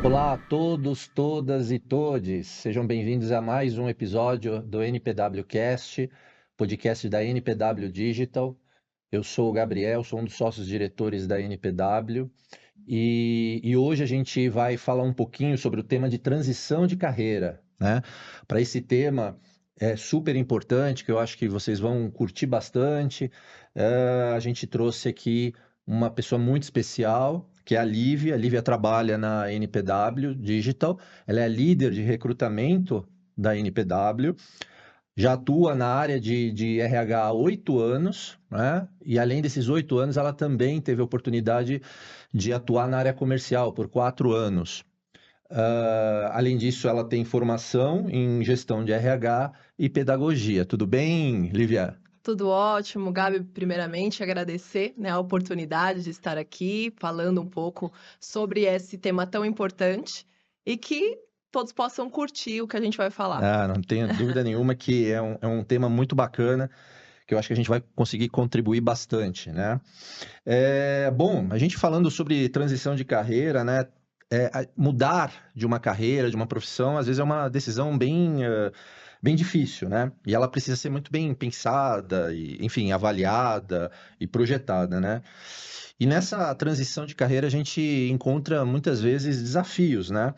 Olá a todos, todas e todes. Sejam bem-vindos a mais um episódio do NPWcast, podcast da NPW Digital. Eu sou o Gabriel, sou um dos sócios diretores da NPW e hoje a gente vai falar um pouquinho sobre o tema de transição de carreira, né? Para esse tema é super importante, que eu acho que vocês vão curtir bastante. A gente trouxe aqui uma pessoa muito especial, que é a Lívia. A Lívia trabalha na NPW Digital, ela é líder de recrutamento da NPW, já atua na área de RH há 8 anos, né? E além desses 8 anos, ela também teve a oportunidade de atuar na área comercial por 4 anos. Além disso, ela tem formação em gestão de RH e pedagogia. Tudo bem, Lívia? Tudo ótimo, Gabi. Primeiramente, agradecer, né, a oportunidade de estar aqui falando um pouco sobre esse tema tão importante e que todos possam curtir o que a gente vai falar. Não tenho dúvida nenhuma que é um tema muito bacana, que eu acho que a gente vai conseguir contribuir bastante, né? Bom, a gente falando sobre transição de carreira, né? Mudar de uma carreira, de uma profissão, às vezes é uma decisão bem difícil, né? E ela precisa ser muito bem pensada, e, enfim, avaliada e projetada, né? E nessa transição de carreira a gente encontra muitas vezes desafios, né?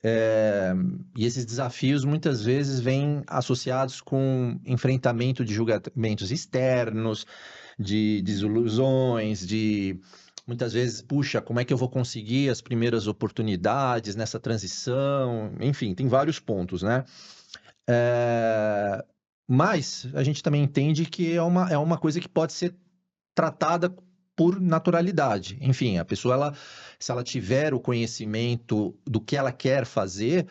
É, e esses desafios muitas vezes vêm associados com enfrentamento de julgamentos externos, de desilusões, de muitas vezes, puxa, como é que eu vou conseguir as primeiras oportunidades nessa transição? Enfim, tem vários pontos, né? É, mas a gente também entende que é uma coisa que pode ser tratada por naturalidade. Enfim, a pessoa, se ela tiver o conhecimento do que ela quer fazer,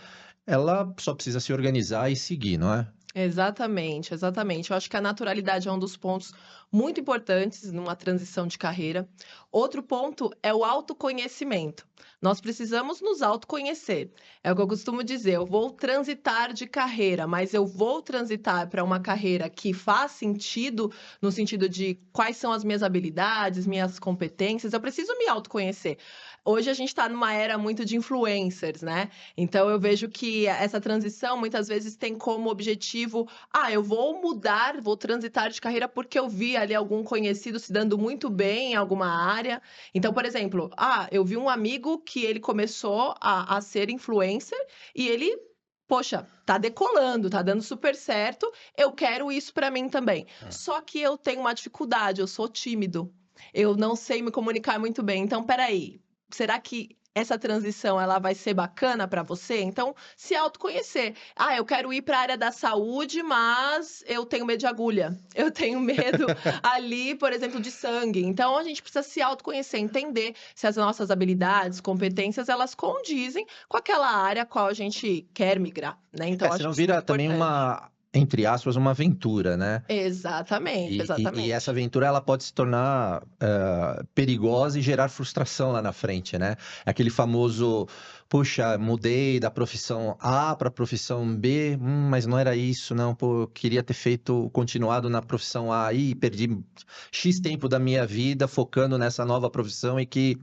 ela só precisa se organizar e seguir, não é? Exatamente, exatamente. Eu acho que a naturalidade é um dos pontos muito importantes numa transição de carreira. Outro ponto é o autoconhecimento. Nós precisamos nos autoconhecer. É o que eu costumo dizer, eu vou transitar de carreira, mas eu vou transitar para uma carreira que faz sentido, no sentido de quais são as minhas habilidades, minhas competências. Eu preciso me autoconhecer. Hoje a gente está numa era muito de influencers, né? Então eu vejo que essa transição muitas vezes tem como objetivo: "Ah, eu vou mudar, vou transitar de carreira porque eu vi ali algum conhecido se dando muito bem em alguma área". Então, por exemplo, eu vi um amigo que ele começou a ser influencer e ele, poxa, tá decolando, tá dando super certo, eu quero isso para mim também. Só que eu tenho uma dificuldade, eu sou tímido, eu não sei me comunicar muito bem. Então espera aí, será que essa transição ela vai ser bacana para você? Então, se autoconhecer. Ah, eu quero ir para a área da saúde, mas eu tenho medo de agulha. Eu tenho medo ali, por exemplo, de sangue. Então, a gente precisa se autoconhecer, entender se as nossas habilidades, competências, elas condizem com aquela área a qual a gente quer migrar, né? Então, acho Senão isso muito vira também importante. entre aspas, uma aventura, né? Exatamente, E essa exatamente. aventura ela pode se tornar perigosa e gerar frustração lá na frente, né? Aquele famoso, puxa, mudei da profissão A para a profissão B, mas não era isso, não. Pô, eu queria ter continuado na profissão A e perdi X tempo da minha vida focando nessa nova profissão e que,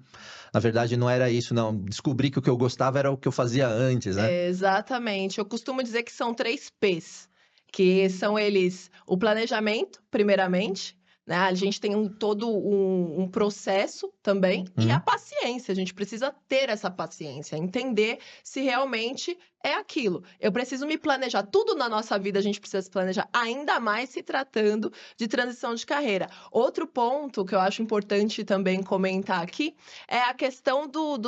na verdade, não era isso, não. Descobri que o que eu gostava era o que eu fazia antes, né? Exatamente. Eu costumo dizer que são 3 P's, que são eles: o planejamento, primeiramente, né, a gente tem todo um processo também, e a Uhum. paciência, a gente precisa ter essa paciência, entender se realmente é aquilo. Eu preciso me planejar, tudo na nossa vida a gente precisa se planejar, ainda mais se tratando de transição de carreira. Outro ponto que eu acho importante também comentar aqui, é a questão do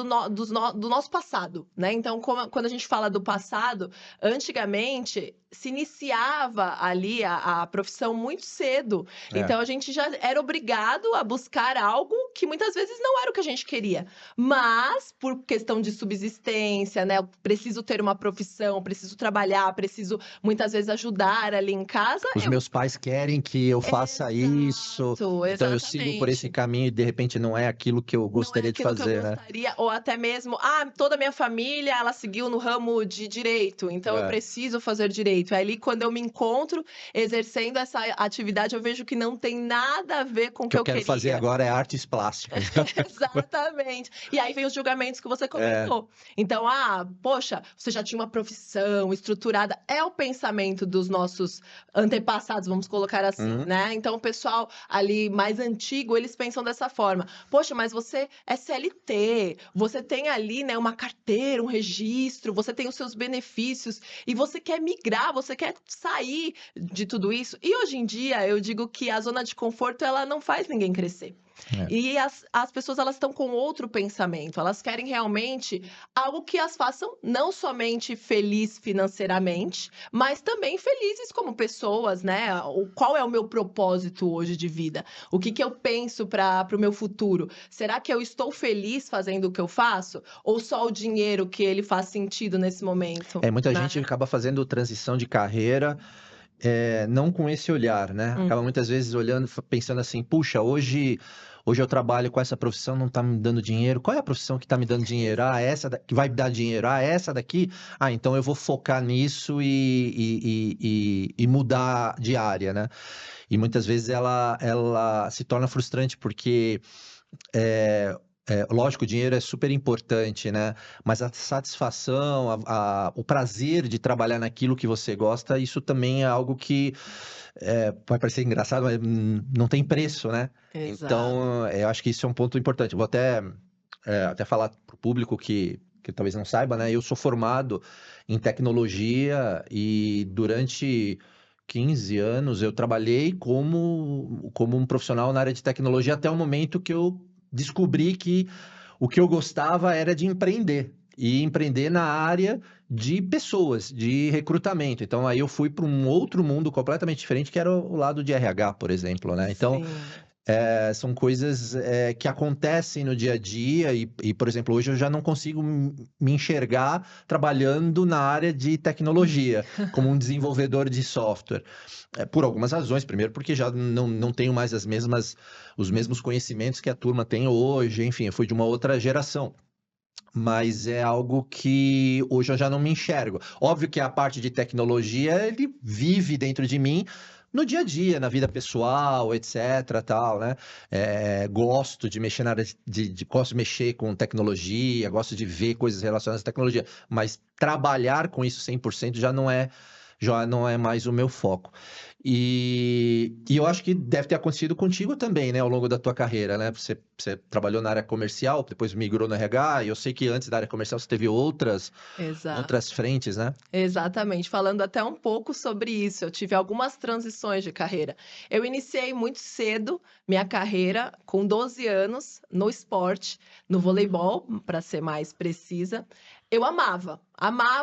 nosso passado, né. Então quando a gente fala do passado, antigamente se iniciava ali a profissão muito cedo, É. então a gente já era obrigado a buscar algo que muitas vezes não era o que a gente queria, mas por questão de subsistência, né, eu preciso ter uma profissão, preciso trabalhar, preciso muitas vezes ajudar ali em casa, Os meus pais querem que eu faça isso, Exato, então eu sigo por esse exatamente. caminho e de repente não é aquilo que eu Não é gostaria de aquilo que eu fazer, né? gostaria, ou até mesmo, toda a minha família, ela seguiu no ramo de direito, então eu É. preciso fazer direito. Aí ali, quando eu me encontro exercendo essa atividade, eu vejo que não tem nada a ver com O o que que eu eu quero fazer queria. agora é artes plásticas. Exatamente. E aí vem os julgamentos que você É. comentou. Então, poxa, você já tinha uma profissão estruturada. É o pensamento dos nossos antepassados, vamos colocar assim, Uhum. né? Então, o pessoal ali mais antigo, eles pensam dessa forma. Poxa, mas você é CLT, você tem ali, né, uma carteira, um registro, você tem os seus benefícios e você quer migrar, você quer sair de tudo isso. E hoje em dia, eu digo que a zona de conforto, ela não faz ninguém crescer. É. E as pessoas, elas estão com outro pensamento, elas querem realmente algo que as façam não somente feliz financeiramente, mas também felizes como pessoas, né? Qual é o meu propósito hoje de vida? O que eu penso para o meu futuro? Será que eu estou feliz fazendo o que eu faço? Ou só o dinheiro que ele faz sentido nesse momento, Muita né? gente acaba fazendo transição de carreira, não com esse olhar, né? Hum. Acaba muitas vezes olhando, pensando assim, puxa, hoje eu trabalho com essa profissão, não tá me dando dinheiro. Qual é a profissão que tá me dando dinheiro? Que vai me dar dinheiro. Essa daqui? Então eu vou focar nisso e mudar de área, né? E muitas vezes ela se torna frustrante porque lógico, o dinheiro é super importante, né? Mas a satisfação, o prazer de trabalhar naquilo que você gosta, isso também é algo que vai parecer engraçado, mas não tem preço, né? Exato. Então, eu acho que isso é um ponto importante. Vou até falar para o público que talvez não saiba, né? Eu sou formado em tecnologia e durante 15 anos eu trabalhei como um profissional na área de tecnologia até o momento que eu descobri que o que eu gostava era de empreender. E empreender na área de pessoas, de recrutamento. Então, aí eu fui para um outro mundo completamente diferente, que era o lado de RH, por exemplo, né? Então, Sim. são coisas que acontecem no dia a dia e, por exemplo, hoje eu já não consigo me enxergar trabalhando na área de tecnologia, como um desenvolvedor de software. Por algumas razões. Primeiro, porque já não tenho mais os mesmos conhecimentos que a turma tem hoje. Enfim, eu fui de uma outra geração. Mas é algo que hoje eu já não me enxergo. Óbvio que a parte de tecnologia, ele vive dentro de mim no dia a dia, na vida pessoal, etc, tal, né? Gosto de mexer na área gosto de mexer com tecnologia, gosto de ver coisas relacionadas à tecnologia, mas trabalhar com isso 100% já não é mais o meu foco. E eu acho que deve ter acontecido contigo também, né, ao longo da tua carreira, né? Você trabalhou na área comercial, depois migrou no RH, e eu sei que antes da área comercial você teve Exato. outras frentes, né? Exatamente, falando até um pouco sobre isso, eu tive algumas transições de carreira. Eu iniciei muito cedo minha carreira, com 12 anos, no esporte, no voleibol, para ser mais precisa. Eu amava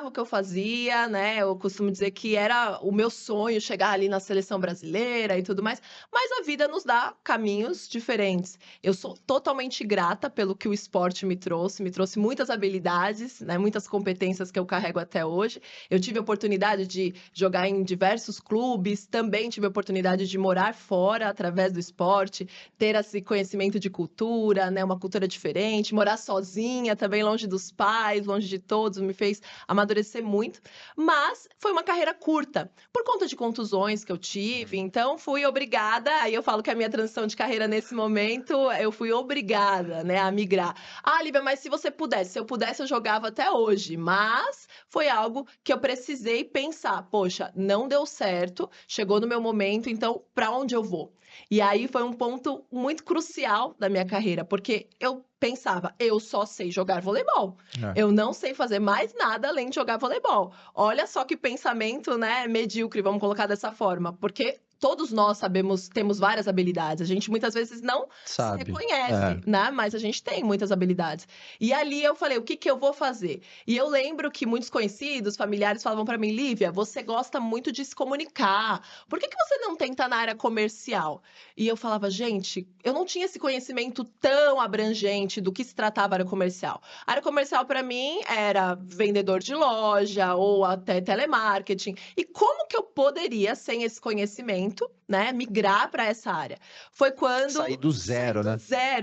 o que eu fazia, né? Eu costumo dizer que era o meu sonho chegar ali na seleção brasileira e tudo mais, mas a vida nos dá caminhos diferentes. Eu sou totalmente grata pelo que o esporte me trouxe muitas habilidades, né? Muitas competências que eu carrego até hoje. Eu tive a oportunidade de jogar em diversos clubes, também tive a oportunidade de morar fora através do esporte, ter esse conhecimento de cultura, né, uma cultura diferente, morar sozinha, também longe dos pais, longe de todos, me fez amadurecer muito, mas foi uma carreira curta, por conta de contusões que eu tive, então fui obrigada, aí eu falo que a minha transição de carreira nesse momento, eu fui obrigada, né, a migrar. Lívia, mas se eu pudesse, eu jogava até hoje, mas foi algo que eu precisei pensar, poxa, não deu certo, chegou no meu momento, então para onde eu vou? E aí foi um ponto muito crucial da minha carreira, porque eu pensava, eu só sei jogar voleibol. É. Eu não sei fazer mais nada além de jogar voleibol. Olha só que pensamento, né, medíocre, vamos colocar dessa forma, porque todos nós sabemos, temos várias habilidades. A gente muitas vezes não se Sabe? reconhece, né? Mas a gente tem muitas habilidades. E ali eu falei, o que que eu vou fazer? E eu lembro que muitos conhecidos, familiares falavam para mim, Lívia, você gosta muito de se comunicar. Por que que você não tenta na área comercial? E eu falava, gente, eu não tinha esse conhecimento tão abrangente do que se tratava a área comercial. A área comercial para mim era vendedor de loja ou até telemarketing. E como que eu poderia, sem esse conhecimento, né, migrar para essa área? Foi quando Sair do zero, né?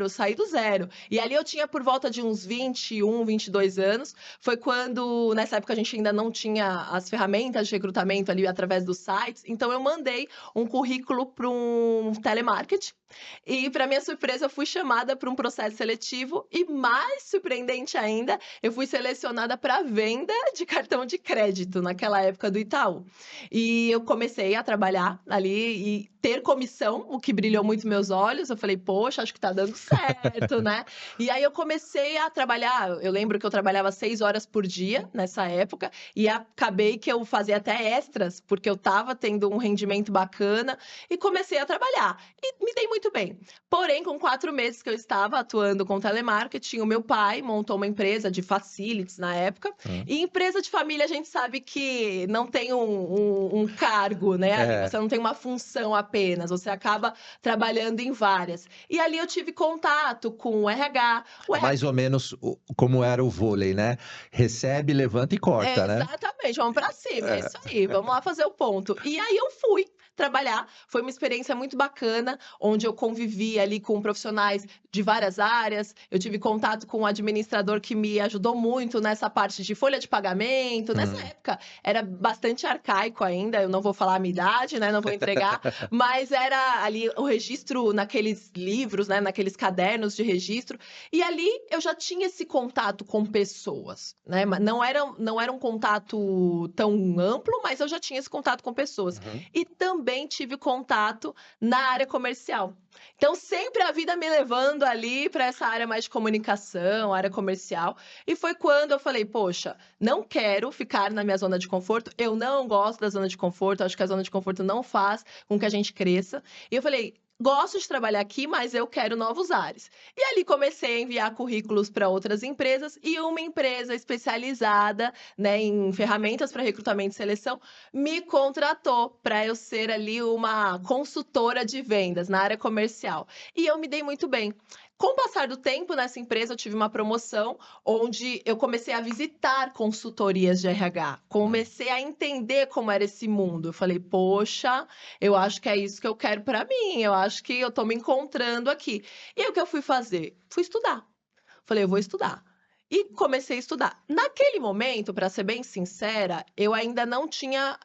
saí do zero. E ali eu tinha por volta de uns 21, 22 anos. Foi quando, nessa época, a gente ainda não tinha as ferramentas de recrutamento ali através dos sites. Então, eu mandei um currículo para um telemarketing. E, para minha surpresa, eu fui chamada para um processo seletivo. E, mais surpreendente ainda, eu fui selecionada para venda de cartão de crédito, naquela época do Itaú. E eu comecei a trabalhar ali e ter comissão, o que brilhou muito meus olhos. Eu falei, poxa, acho que tá dando certo, né? E aí eu comecei a trabalhar. Eu lembro que eu trabalhava 6 horas por dia nessa época, e acabei que eu fazia até extras, porque eu tava tendo um rendimento bacana, e comecei a trabalhar. E me dei muito bem. Porém, com 4 meses que eu estava atuando com telemarketing, o meu pai montou uma empresa de facilities na época. E empresa de família, a gente sabe que não tem um cargo, né? Ali você não tem uma função apenas, você acaba trabalhando em várias. E ali eu tive contato com o RH. Mais ou menos como era o vôlei, né? Recebe, levanta e corta, né? Exatamente, vamos pra cima, é isso aí, vamos lá fazer o ponto. E aí eu fui trabalhar, foi uma experiência muito bacana, onde eu convivi ali com profissionais de várias áreas, eu tive contato com um administrador que me ajudou muito nessa parte de folha de pagamento. Nessa época era bastante arcaico ainda, eu não vou falar a minha idade, né, não vou entregar, mas era ali o registro naqueles livros, né, naqueles cadernos de registro, e ali eu já tinha esse contato com pessoas, né, não era um contato tão amplo, mas eu já tinha esse contato com pessoas. E também tive contato na área comercial. Então, sempre a vida me levando ali para essa área mais de comunicação, área comercial. E foi quando eu falei, poxa, não quero ficar na minha zona de conforto, eu não gosto da zona de conforto, acho que a zona de conforto não faz com que a gente cresça. E eu falei, gosto de trabalhar aqui, mas eu quero novos ares. E ali comecei a enviar currículos para outras empresas, e uma empresa especializada, né, em ferramentas para recrutamento e seleção me contratou para eu ser ali uma consultora de vendas na área comercial. E eu me dei muito bem. Com o passar do tempo, nessa empresa, eu tive uma promoção onde eu comecei a visitar consultorias de RH. Comecei a entender como era esse mundo. Eu falei, poxa, eu acho que é isso que eu quero para mim. Eu acho que eu estou me encontrando aqui. E aí, o que eu fui fazer? Fui estudar. Falei, eu vou estudar. E comecei a estudar. Naquele momento, para ser bem sincera, eu ainda não tinha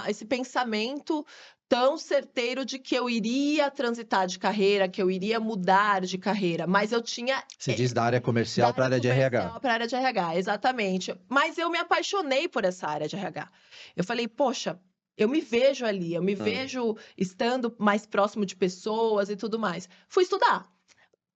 esse pensamento tão certeiro de que eu iria transitar de carreira, que eu iria mudar de carreira, mas eu tinha Se diz da área da comercial para a área área de RH. comercial para a área de RH, exatamente. Mas eu me apaixonei por essa área de RH. Eu falei, poxa, eu me vejo ali, eu me vejo estando mais próximo de pessoas e tudo mais. Fui estudar.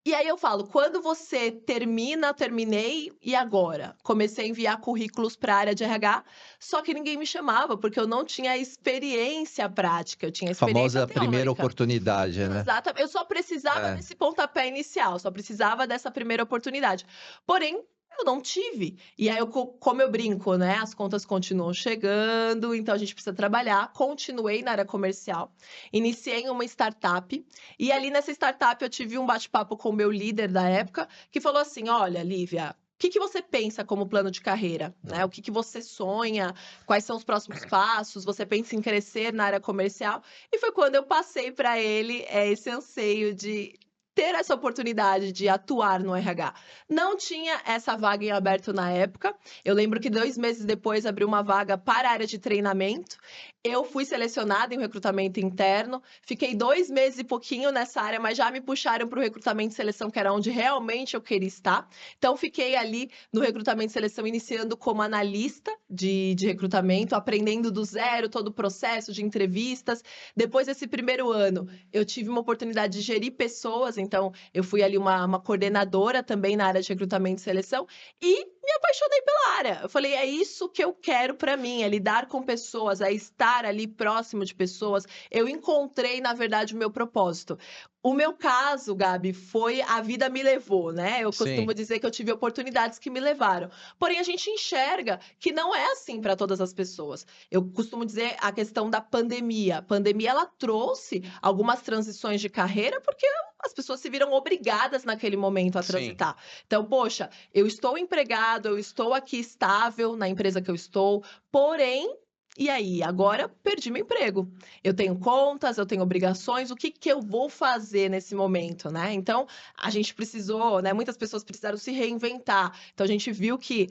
E aí eu falo, quando você terminei, e agora? Comecei a enviar currículos para a área de RH, só que ninguém me chamava, porque eu não tinha experiência prática, eu tinha experiência Famosa primeira teórica. oportunidade, né? Exatamente, eu só precisava desse pontapé inicial, só precisava dessa primeira oportunidade. Porém, eu não tive. E aí, como eu brinco, né? As contas continuam chegando, então a gente precisa trabalhar. Continuei na área comercial, iniciei em uma startup, e ali nessa startup eu tive um bate-papo com o meu líder da época, que falou assim: olha, Lívia. O que você pensa como plano de carreira, né? O que você sonha? Quais são os próximos passos? Você pensa em crescer na área comercial? E foi quando eu passei para ele esse anseio de ter essa oportunidade de atuar no RH. Não tinha essa vaga em aberto na época. Eu lembro que 2 meses depois abriu uma vaga para a área de treinamento. Eu fui selecionada em recrutamento interno. Fiquei 2 meses e pouquinho nessa área, mas já me puxaram para o recrutamento e seleção, que era onde realmente eu queria estar. Então, fiquei ali no recrutamento e seleção, iniciando como analista de recrutamento, aprendendo do zero todo o processo de entrevistas. Depois desse primeiro ano, eu tive uma oportunidade de gerir pessoas, então eu fui ali uma coordenadora também na área de recrutamento e seleção, e me apaixonei pela área. Eu falei, é isso que eu quero para mim, é lidar com pessoas, é estar ali próximo de pessoas. Eu encontrei, na verdade, o meu propósito. O meu caso, Gabi, foi a vida me levou, né? Eu Sim, costumo dizer que eu tive oportunidades que me levaram. Porém, a gente enxerga que não é assim para todas as pessoas. Eu costumo dizer a questão da pandemia. A pandemia, ela trouxe algumas transições de carreira porque as pessoas se viram obrigadas naquele momento a sim. transitar. Então, poxa, eu estou empregado, eu estou aqui estável na empresa que eu estou, porém, e aí? Agora perdi meu emprego. Eu tenho contas, eu tenho obrigações, o que que eu vou fazer nesse momento, né? Então, a gente precisou, né? Muitas pessoas precisaram se reinventar. Então, a gente viu que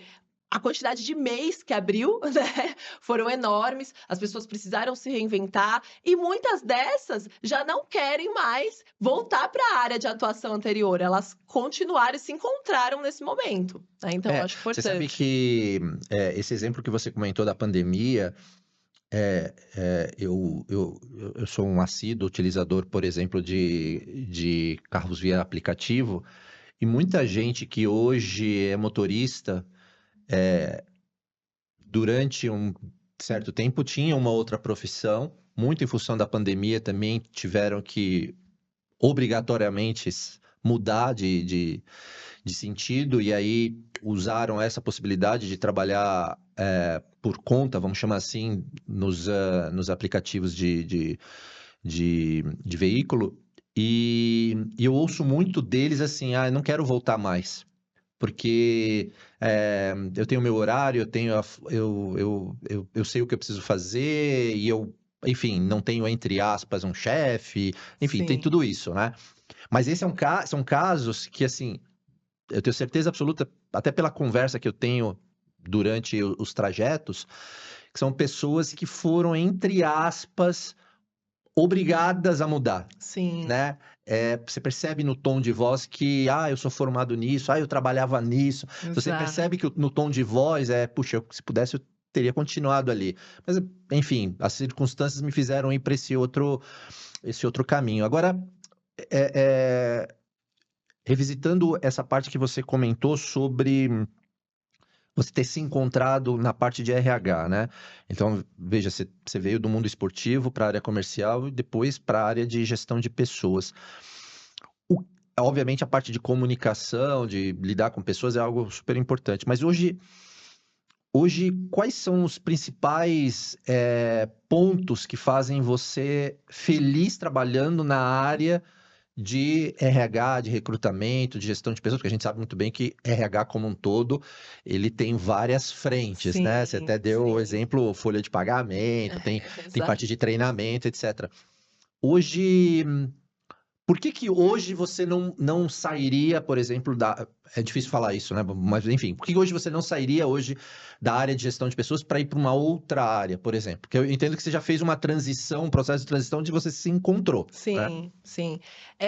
a quantidade de mês que abriu, né, foram enormes, as pessoas precisaram se reinventar e muitas dessas já não querem mais voltar para a área de atuação anterior, elas continuaram e se encontraram nesse momento, né, então eu É, acho você sabe importante. que esse exemplo que você comentou da pandemia, eu sou um assíduo utilizador, por exemplo, de carros via aplicativo, e muita gente que hoje é motorista, durante um certo tempo tinha uma outra profissão, muito em função da pandemia também tiveram que obrigatoriamente mudar de sentido, e aí usaram essa possibilidade de trabalhar por conta, vamos chamar assim, nos aplicativos de veículo. E eu ouço muito deles assim, eu não quero voltar mais. Porque eu tenho meu horário, eu sei o que eu preciso fazer, e eu, enfim, não tenho, entre aspas, um chefe, enfim, tem Sim, tudo isso, né? Mas esse são casos que, assim, eu tenho certeza absoluta, até pela conversa que eu tenho durante os trajetos, que são pessoas que foram, entre aspas, obrigadas a mudar, sim, né? Você percebe no tom de voz que, eu sou formado nisso, eu trabalhava nisso. Você percebe que exato. no tom de voz puxa, se pudesse eu teria continuado ali. Mas, enfim, as circunstâncias me fizeram ir para esse outro caminho. Agora, é, é, revisitando essa parte que você comentou sobre você ter se encontrado na parte de RH, né? Então, veja, você veio do mundo esportivo para a área comercial e depois para a área de gestão de pessoas. O- Obviamente, a parte de comunicação, de lidar com pessoas é algo super importante, mas hoje quais são os principais pontos que fazem você feliz trabalhando na área de RH, de recrutamento, de gestão de pessoas, porque a gente sabe muito bem que RH como um todo, ele tem várias frentes, né? Você Sim, até deu o sim, exemplo, folha de pagamento, tem parte exato. de treinamento, etc. Hoje, por que que hoje você não sairia, por exemplo, é difícil falar isso, né? Mas enfim, por que hoje você não sairia hoje da área de gestão de pessoas para ir para uma outra área, por exemplo? Porque eu entendo que você já fez uma transição, um processo de transição onde você se encontrou, né? Sim, sim.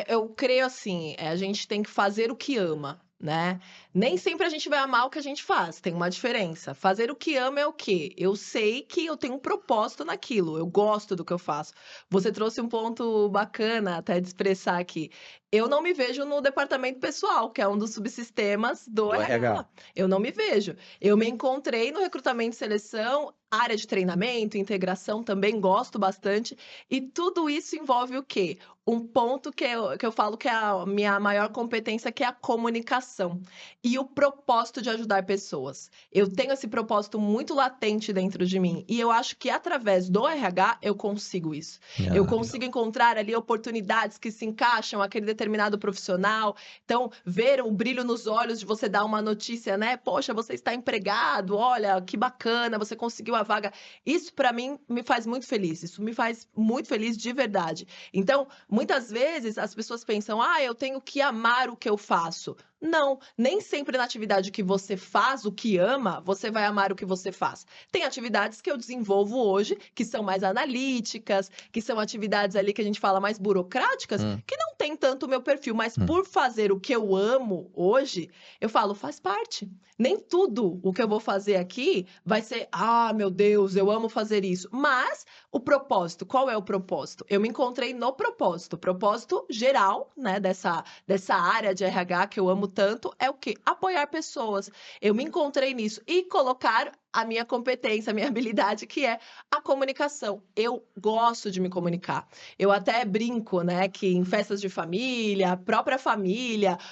Eu creio assim, a gente tem que fazer o que ama, né. Nem sempre a gente vai amar o que a gente faz, tem uma diferença. Fazer o que ama é o quê? Eu sei que eu tenho um propósito naquilo, eu gosto do que eu faço. Você trouxe um ponto bacana até de expressar aqui. Eu não me vejo no departamento pessoal, que é um dos subsistemas do Do RH. RH. Eu não me vejo. Eu me encontrei no recrutamento e seleção, área de treinamento, integração também gosto bastante, e tudo isso envolve o quê? Um ponto que eu falo que é a minha maior competência, que é a comunicação e o propósito de ajudar pessoas. Eu tenho esse propósito muito latente dentro de mim e eu acho que através do RH eu consigo isso. Eu Legal. consigo encontrar ali oportunidades que se encaixam àquele determinado profissional. Então, ver o brilho nos olhos de você dar uma notícia, né? Poxa, você está empregado, olha, que bacana, você conseguiu a vaga. Isso para mim me faz muito feliz. Isso me faz muito feliz de verdade. Então, muitas vezes as pessoas pensam: "Ah, eu tenho que amar o que eu faço". Não, nem sempre na atividade que você faz o que ama, você vai amar o que você faz. Tem atividades que eu desenvolvo hoje, que são mais analíticas, que são atividades ali que a gente fala mais burocráticas, Hum, que não tem tanto o meu perfil, mas hum. por fazer o que eu amo hoje, eu falo, faz parte. Nem tudo o que eu vou fazer aqui vai ser, ah, meu Deus, eu amo fazer isso. Mas o propósito, qual é o propósito? Eu me encontrei no propósito, o propósito geral, né, dessa área de RH que eu amo tanto, é o quê? Apoiar pessoas. Eu me encontrei nisso e colocar a minha competência, a minha habilidade, que é a comunicação. Eu gosto de me comunicar. Eu até brinco, né, que em festas de família,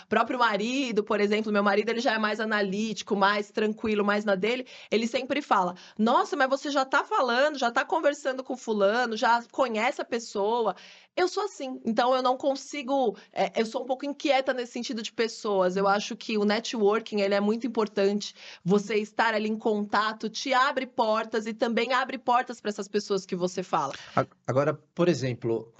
próprio marido, por exemplo, meu marido ele já é mais analítico, mais tranquilo, mais na dele, ele sempre fala: "Nossa, mas você já tá falando, já tá conversando com fulano, já conhece a pessoa". Eu sou assim, então eu não consigo, eu sou um pouco inquieta nesse sentido de pessoas. Eu acho que o networking, ele é muito importante. Você estar ali em contato te abre portas e também abre portas para essas pessoas que você fala. Agora, por exemplo,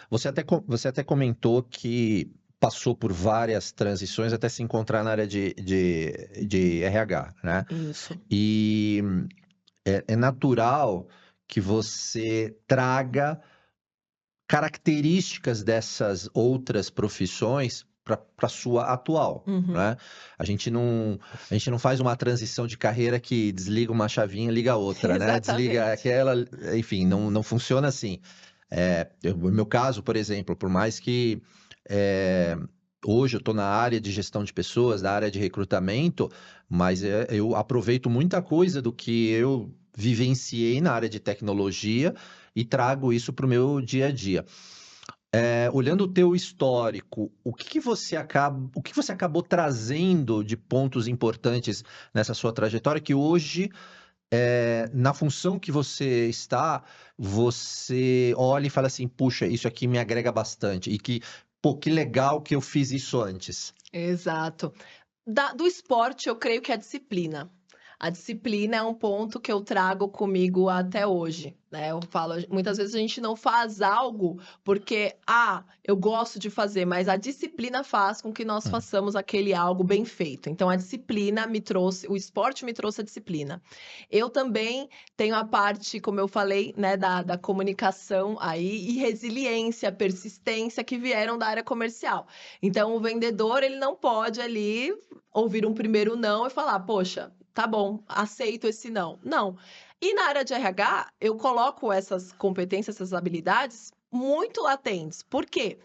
você até comentou que passou por várias transições até se encontrar na área de RH, né? Isso. E é natural que você traga características dessas outras profissões para a sua atual, Uhum. né? A gente não faz uma transição de carreira que desliga uma chavinha e liga a outra, né? Desliga Exatamente. aquela, enfim, não funciona assim. No meu caso, por exemplo, por mais que é, hoje eu estou na área de gestão de pessoas, na área de recrutamento, mas eu aproveito muita coisa do que eu vivenciei na área de tecnologia e trago isso para o meu dia a dia. Olhando o teu histórico, o que você acabou trazendo de pontos importantes nessa sua trajetória que hoje, na função que você está, você olha e fala assim, puxa, isso aqui me agrega bastante e que, pô, que legal que eu fiz isso antes. Exato. Do esporte, eu creio que a disciplina. A disciplina é um ponto que eu trago comigo até hoje, né? Eu falo, muitas vezes a gente não faz algo porque, eu gosto de fazer, mas a disciplina faz com que nós Hum. façamos aquele algo bem feito. Então, a disciplina me trouxe, o esporte me trouxe a disciplina. Eu também tenho a parte, como eu falei, né, da comunicação aí e resiliência, persistência que vieram da área comercial. Então, o vendedor, ele não pode ali ouvir um primeiro não e falar: "Poxa, tá bom, aceito esse não". Não. E na área de RH, eu coloco essas competências, essas habilidades muito latentes. Por quê?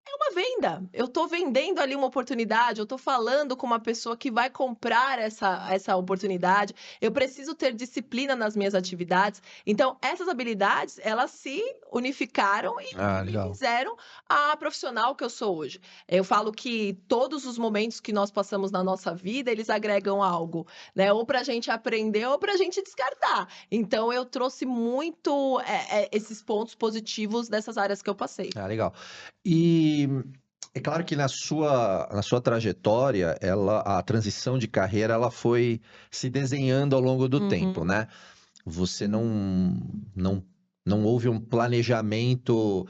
É uma venda. Eu estou vendendo ali uma oportunidade, eu estou falando com uma pessoa que vai comprar essa oportunidade. Eu preciso ter disciplina nas minhas atividades. Então, essas habilidades, elas se unificaram e Ah, me legal. fizeram a profissional que eu sou hoje. Eu falo que todos os momentos que nós passamos na nossa vida, eles agregam algo, né? Ou para a gente aprender ou para a gente descartar. Então, eu trouxe muito esses pontos positivos dessas áreas que eu passei. Ah, legal. E é claro que na sua trajetória, a transição de carreira, ela foi se desenhando ao longo do tempo, Uhum. né? Você não, não houve um planejamento,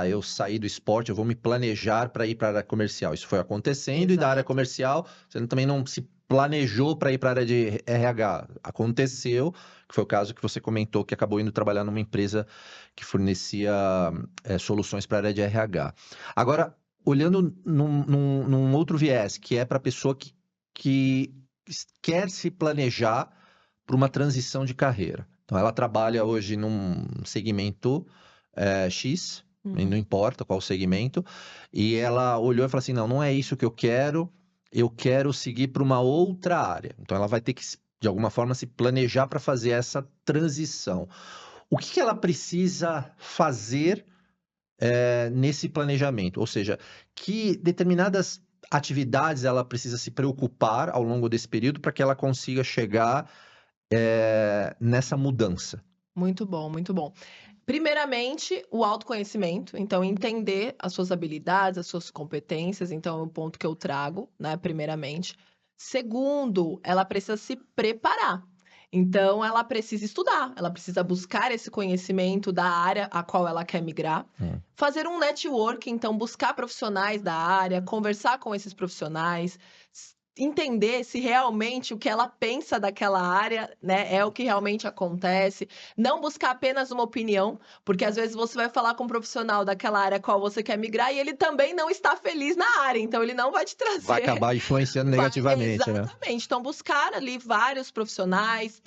eu saí do esporte, eu vou me planejar para ir para a área comercial. Isso foi acontecendo, e da área Exato. comercial, você também não se planejou para ir para a área de RH. Aconteceu, que foi o caso que você comentou, que acabou indo trabalhar numa empresa que fornecia soluções para a área de RH. Agora, olhando num outro viés, que é para a pessoa que quer se planejar para uma transição de carreira. Então, ela trabalha hoje num segmento X, e não Uhum. importa qual segmento, e ela olhou e falou assim: não, não é isso que eu quero seguir para uma outra área. Então, ela vai ter que, de alguma forma, se planejar para fazer essa transição. O que que ela precisa fazer nesse planejamento? Ou seja, que determinadas atividades ela precisa se preocupar ao longo desse período para que ela consiga chegar nessa mudança. Muito bom, muito bom. Primeiramente, o autoconhecimento, então entender as suas habilidades, as suas competências, então é o ponto que eu trago, né, primeiramente. Segundo, ela precisa se preparar. Então, ela precisa estudar, ela precisa buscar esse conhecimento da área a qual ela quer migrar, Hum. fazer um network, então buscar profissionais da área, conversar com esses profissionais, entender se realmente o que ela pensa daquela área, né, é o que realmente acontece. Não buscar apenas uma opinião, porque às vezes você vai falar com um profissional daquela área a qual você quer migrar e ele também não está feliz na área, então ele não vai te Vai trazer. acabar influenciando Vai, negativamente, né? exatamente. Então, buscar ali vários profissionais,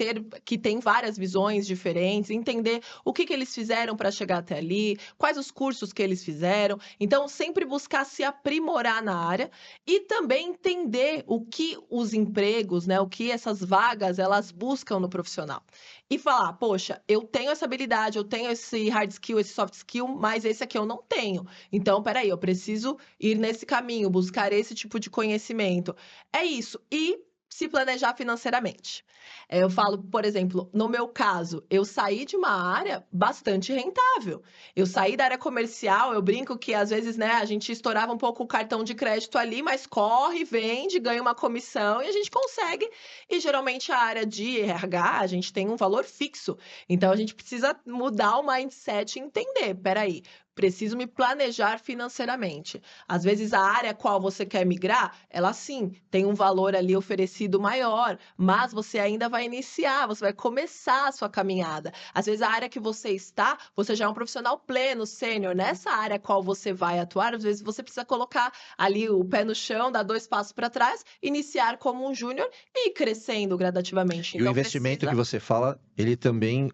que têm várias visões diferentes, entender o que eles fizeram para chegar até ali, quais os cursos que eles fizeram. Então, sempre buscar se aprimorar na área e também entender o que os empregos, né, o que essas vagas elas buscam no profissional. E falar, poxa, eu tenho essa habilidade, eu tenho esse hard skill, esse soft skill, mas esse aqui eu não tenho. Então, peraí, eu preciso ir nesse caminho, buscar esse tipo de conhecimento. É isso. E se planejar financeiramente. Eu falo, por exemplo, no meu caso, eu saí de uma área bastante rentável. Eu saí da área comercial, eu brinco que às vezes, né, a gente estourava um pouco o cartão de crédito ali, mas corre, vende, ganha uma comissão e a gente consegue. E geralmente a área de RH, a gente tem um valor fixo. Então a gente precisa mudar o mindset e entender, peraí, preciso me planejar financeiramente. Às vezes a área a qual você quer migrar, ela sim tem um valor ali oferecido maior, mas você ainda vai iniciar, você vai começar a sua caminhada. Às vezes a área que você está, você já é um profissional pleno, sênior. Nessa área a qual você vai atuar, às vezes você precisa colocar ali o pé no chão, dar 2 passos para trás, iniciar como um júnior e ir crescendo gradativamente. E o Então investimento que precisa. você fala, ele também,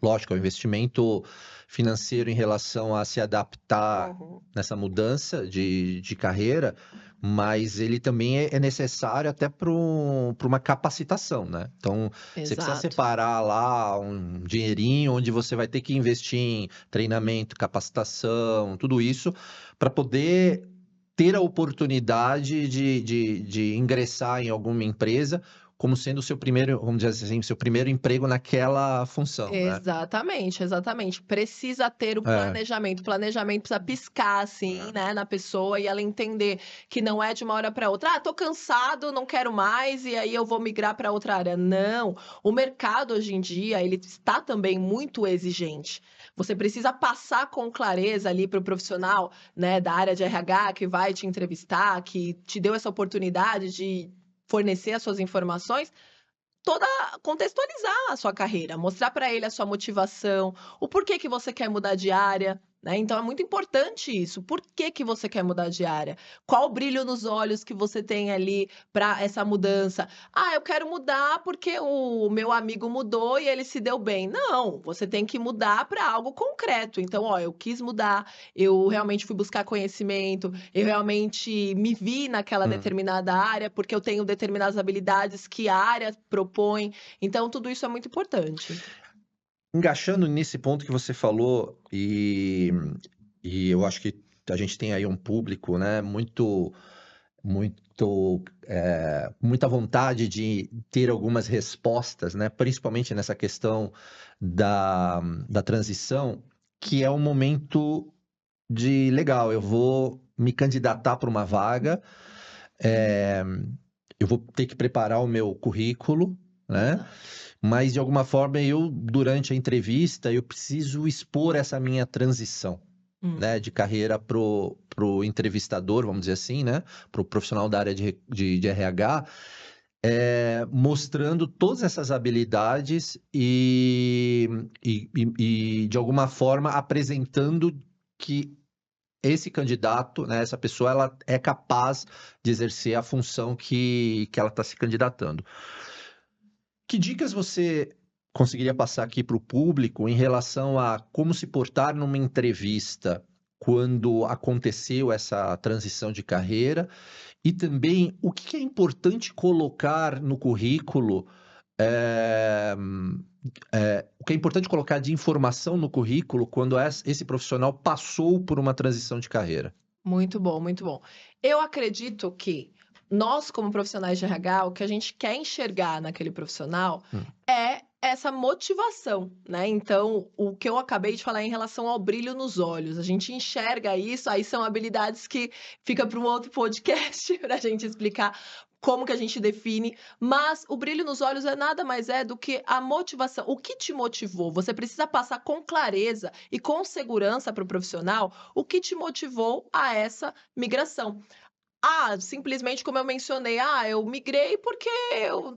lógico, é um investimento financeiro em relação a se adaptar Uhum. nessa mudança de carreira, mas ele também é necessário até para uma capacitação, né? Então, você precisa Exato. separar lá um dinheirinho onde você vai ter que investir em treinamento, capacitação, tudo isso, para poder ter a oportunidade de ingressar em alguma empresa como sendo o seu primeiro, vamos dizer assim, seu primeiro emprego naquela função, né? Exatamente, exatamente. Precisa ter o É, planejamento. O planejamento precisa piscar, assim, né, na pessoa e ela entender que não é de uma hora para outra. Ah, tô cansado, não quero mais e aí eu vou migrar para outra área. Não. O mercado hoje em dia, ele está também muito exigente. Você precisa passar com clareza ali para o profissional, né, da área de RH que vai te entrevistar, que te deu essa oportunidade de fornecer as suas informações, toda contextualizar a sua carreira, mostrar para ele a sua motivação, o porquê que você quer mudar de área, né. Então é muito importante isso, por que que você quer mudar de área? Qual o brilho nos olhos que você tem ali para essa mudança? "Ah, eu quero mudar porque o meu amigo mudou e ele se deu bem". Não, você tem que mudar para algo concreto. Então: "Ó, eu quis mudar, eu realmente fui buscar conhecimento, eu realmente me vi naquela hum. determinada área, porque eu tenho determinadas habilidades que a área propõe". Então tudo isso é muito importante. Engaixando nesse ponto que você falou, e eu acho que a gente tem aí um público, né, muita vontade de ter algumas respostas, né, principalmente nessa questão da, da transição, que é um momento de legal, eu vou me candidatar para uma vaga, é, eu vou ter que preparar o meu currículo, né? Exato. Mas de alguma forma eu, durante a entrevista, eu preciso expor essa minha transição, né, Uhum. de carreira pro entrevistador, vamos dizer assim, né, pro profissional da área de RH, mostrando todas essas habilidades e de alguma forma apresentando que esse candidato, né, essa pessoa, ela é capaz de exercer a função que ela está se candidatando. Que dicas você conseguiria passar aqui para o público em relação a como se portar numa entrevista quando aconteceu essa transição de carreira e também o que é importante colocar no currículo, eh, o que é importante colocar de informação no currículo quando esse profissional passou por uma transição de carreira? Muito bom, muito bom. Eu acredito que nós, como profissionais de RH, o que a gente quer enxergar naquele profissional Hum. é essa motivação, né? Então, o que eu acabei de falar em relação ao brilho nos olhos, a gente enxerga isso, aí são habilidades que fica para um outro podcast para a gente explicar como que a gente define, mas o brilho nos olhos é nada mais do que a motivação. O que te motivou? Você precisa passar com clareza e com segurança para o profissional o que te motivou a essa migração. Simplesmente como eu mencionei, eu migrei porque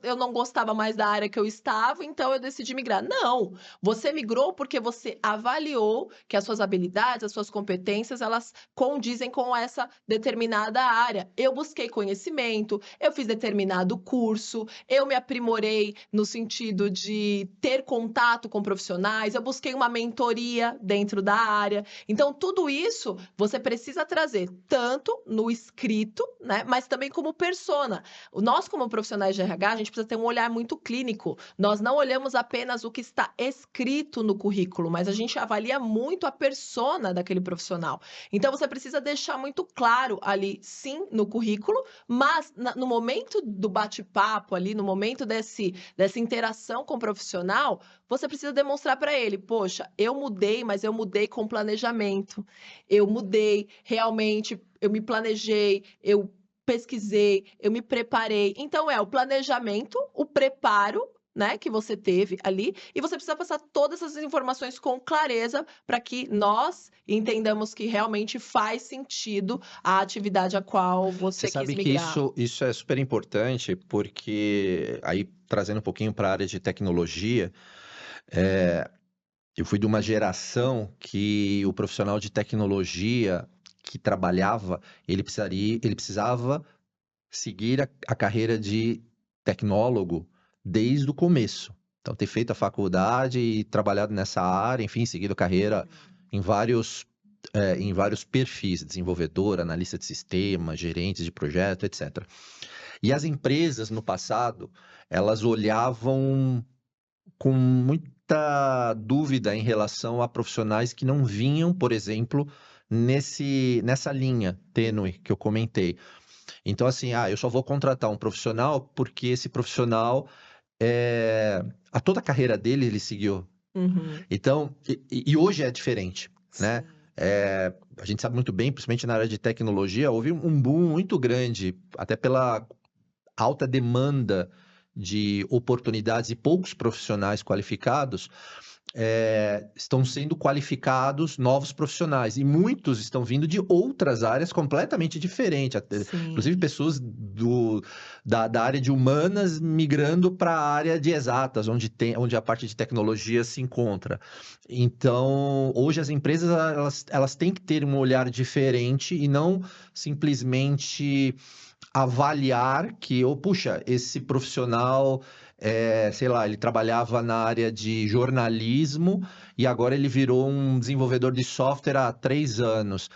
eu não gostava mais da área que eu estava, então eu decidi migrar. Não, você migrou porque você avaliou que as suas habilidades, as suas competências, elas condizem com essa determinada área. Eu busquei conhecimento, eu fiz determinado curso, eu me aprimorei no sentido de ter contato com profissionais, eu busquei uma mentoria dentro da área. Então, tudo isso você precisa trazer tanto no escrito, né, mas também como persona. Nós, como profissionais de RH, a gente precisa ter um olhar muito clínico. Nós não olhamos apenas o que está escrito no currículo, mas a gente avalia muito a persona daquele profissional. Então, você precisa deixar muito claro ali, sim, no currículo, mas no momento do bate-papo ali, no momento dessa interação com o profissional, você precisa demonstrar para ele, poxa, eu mudei, mas eu mudei com planejamento. Eu mudei, realmente, eu me planejei, eu pesquisei, eu me preparei. Então, o planejamento, o preparo, né, que você teve ali, e você precisa passar todas essas informações com clareza para que nós entendamos que realmente faz sentido a atividade a qual Você você quis sabe que migrar. isso é super importante, porque aí trazendo um pouquinho para a área de tecnologia, eu fui de uma geração que o profissional de tecnologia que trabalhava, ele precisava seguir a carreira de tecnólogo desde o começo. Então, ter feito a faculdade e trabalhado nessa área, enfim, seguido carreira em vários perfis, desenvolvedor, analista de sistema, gerentes de projeto, etc. E as empresas, no passado, elas olhavam com muita dúvida em relação a profissionais que não vinham, por exemplo, nessa linha tênue que eu comentei. Então, assim, eu só vou contratar um profissional porque esse profissional, a toda a carreira dele, ele seguiu. Uhum. Então, e hoje é diferente, né? Sim. A gente sabe muito bem, principalmente na área de tecnologia, houve um boom muito grande, até pela alta demanda de oportunidades e poucos profissionais qualificados, estão sendo qualificados novos profissionais. E muitos estão vindo de outras áreas completamente diferentes. Inclusive Sim. pessoas da área de humanas migrando para a área de exatas, onde a parte de tecnologia se encontra. Então, hoje as empresas elas têm que ter um olhar diferente e não simplesmente avaliar que, puxa, esse profissional, sei lá, ele trabalhava na área de jornalismo e agora ele virou um desenvolvedor de software há 3 anos.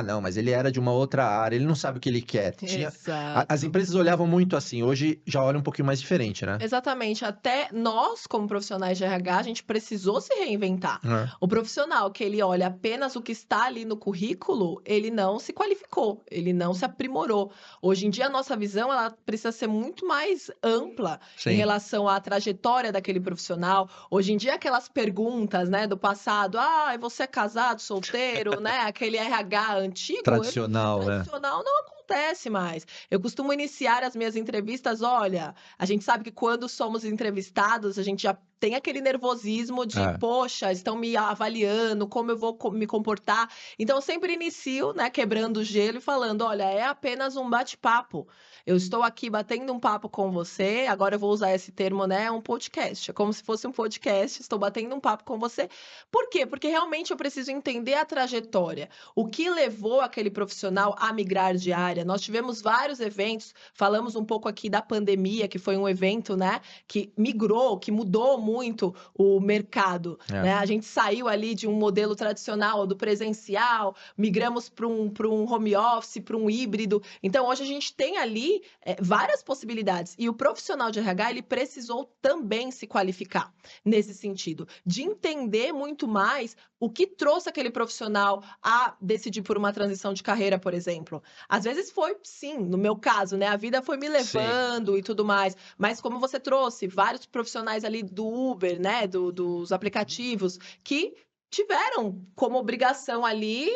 Não, mas ele era de uma outra área, ele não sabe o que ele quer. As Exato. empresas olhavam muito assim, hoje já olha um pouquinho mais diferente, né? Exatamente, até nós, como profissionais de RH, a gente precisou se reinventar. É. O profissional que ele olha apenas o que está ali no currículo, ele não se qualificou, ele não se aprimorou. Hoje em dia, a nossa visão ela precisa ser muito mais ampla em Sim, relação à trajetória daquele profissional. Hoje em dia, aquelas perguntas, né, do passado, você é casado, solteiro, né, aquele RH antigo, tradicional, né? tradicional não acontece mais. Eu costumo iniciar as minhas entrevistas, olha, a gente sabe que quando somos entrevistados, a gente já tem aquele nervosismo de, É. poxa, estão me avaliando, como eu vou me comportar. Então, eu sempre inicio, né, quebrando o gelo e falando: olha, é apenas um bate-papo. Eu estou aqui batendo um papo com você. Agora eu vou usar esse termo, né? Um podcast. É como se fosse um podcast. Estou batendo um papo com você. Por quê? Porque realmente eu preciso entender a trajetória. O que levou aquele profissional a migrar de área? Nós tivemos vários eventos, falamos um pouco aqui da pandemia, que foi um evento, né, que migrou, que mudou muito o mercado, É. né? A gente saiu ali de um modelo tradicional, do presencial, migramos para um home office, para um híbrido. Então, hoje a gente tem ali várias possibilidades. E o profissional de RH, ele precisou também se qualificar nesse sentido, de entender muito mais o que trouxe aquele profissional a decidir por uma transição de carreira, por exemplo. Às vezes foi, sim, no meu caso, né? A vida foi me Sim. levando e tudo mais. Mas como você trouxe vários profissionais ali do Uber, né? Dos aplicativos, que tiveram como obrigação ali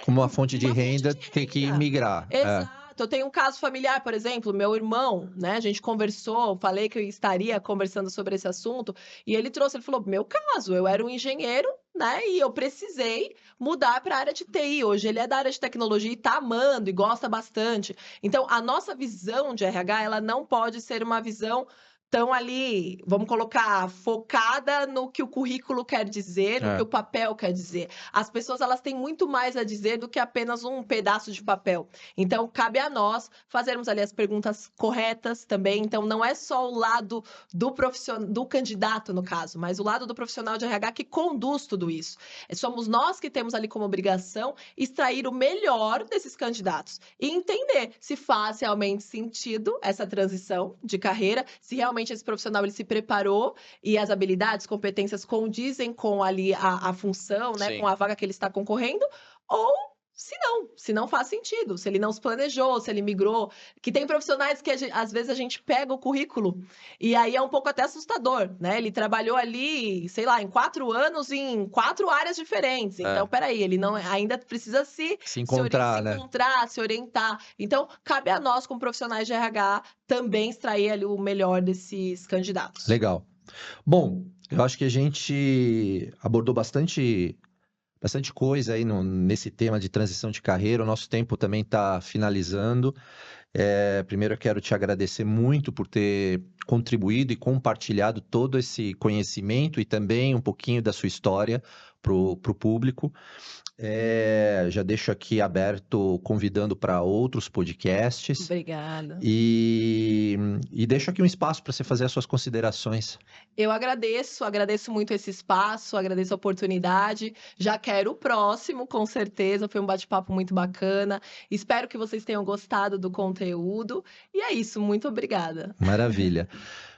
Como uma fonte de uma fonte renda, de ter que renda. migrar. Exato. impacto. Eu tenho um caso familiar, por exemplo, meu irmão, né? A gente conversou, falei que eu estaria conversando sobre esse assunto, e ele falou: meu caso, eu era um engenheiro, né? E eu precisei mudar para a área de TI. Hoje ele é da área de tecnologia e tá amando e gosta bastante. Então, a nossa visão de RH, ela não pode ser uma visão tão ali, vamos colocar, focada no que o currículo quer dizer, no que o papel quer dizer. As pessoas, elas têm muito mais a dizer do que apenas um pedaço de papel. Então, cabe a nós fazermos ali as perguntas corretas também. Então, não é só o lado do profissional, do candidato, no caso, mas o lado do profissional de RH que conduz tudo isso. Somos nós que temos ali como obrigação extrair o melhor desses candidatos e entender se faz realmente sentido essa transição de carreira, se realmente esse profissional ele se preparou e as habilidades, competências condizem com ali a função, né, Sim. com a vaga que ele está concorrendo, ou se não faz sentido, se ele não se planejou, se ele migrou, que tem profissionais que às vezes a gente pega o currículo e aí é um pouco até assustador, né? Ele trabalhou ali, sei lá, em 4 anos em 4 áreas diferentes. Então, peraí, ele não ainda precisa se encontrar, né? encontrar, se orientar. Então, cabe a nós, como profissionais de RH, também extrair ali o melhor desses candidatos. Legal. Bom, eu acho que a gente abordou bastante coisa aí nesse tema de transição de carreira. O nosso tempo também está finalizando. Primeiro, eu quero te agradecer muito por ter contribuído e compartilhado todo esse conhecimento e também um pouquinho da sua história para o público. Já deixo aqui aberto, convidando para outros podcasts. Obrigada. E deixo aqui um espaço para você fazer as suas considerações. Eu agradeço muito esse espaço, agradeço a oportunidade. Já quero o próximo, com certeza. Foi um bate-papo muito bacana. Espero que vocês tenham gostado do conteúdo. E é isso, muito obrigada. Maravilha.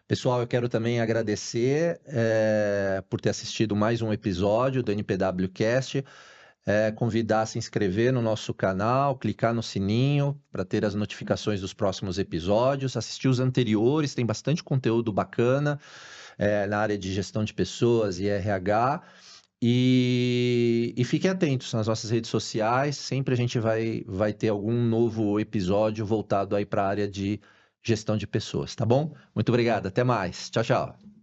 Pessoal, eu quero também agradecer por ter assistido mais um episódio do NPWcast. Convidar a se inscrever no nosso canal, clicar no sininho para ter as notificações dos próximos episódios, assistir os anteriores, tem bastante conteúdo bacana na área de gestão de pessoas e RH. E fiquem atentos nas nossas redes sociais, sempre a gente vai ter algum novo episódio voltado aí para a área de gestão de pessoas, tá bom? Muito obrigado, até mais. Tchau, tchau.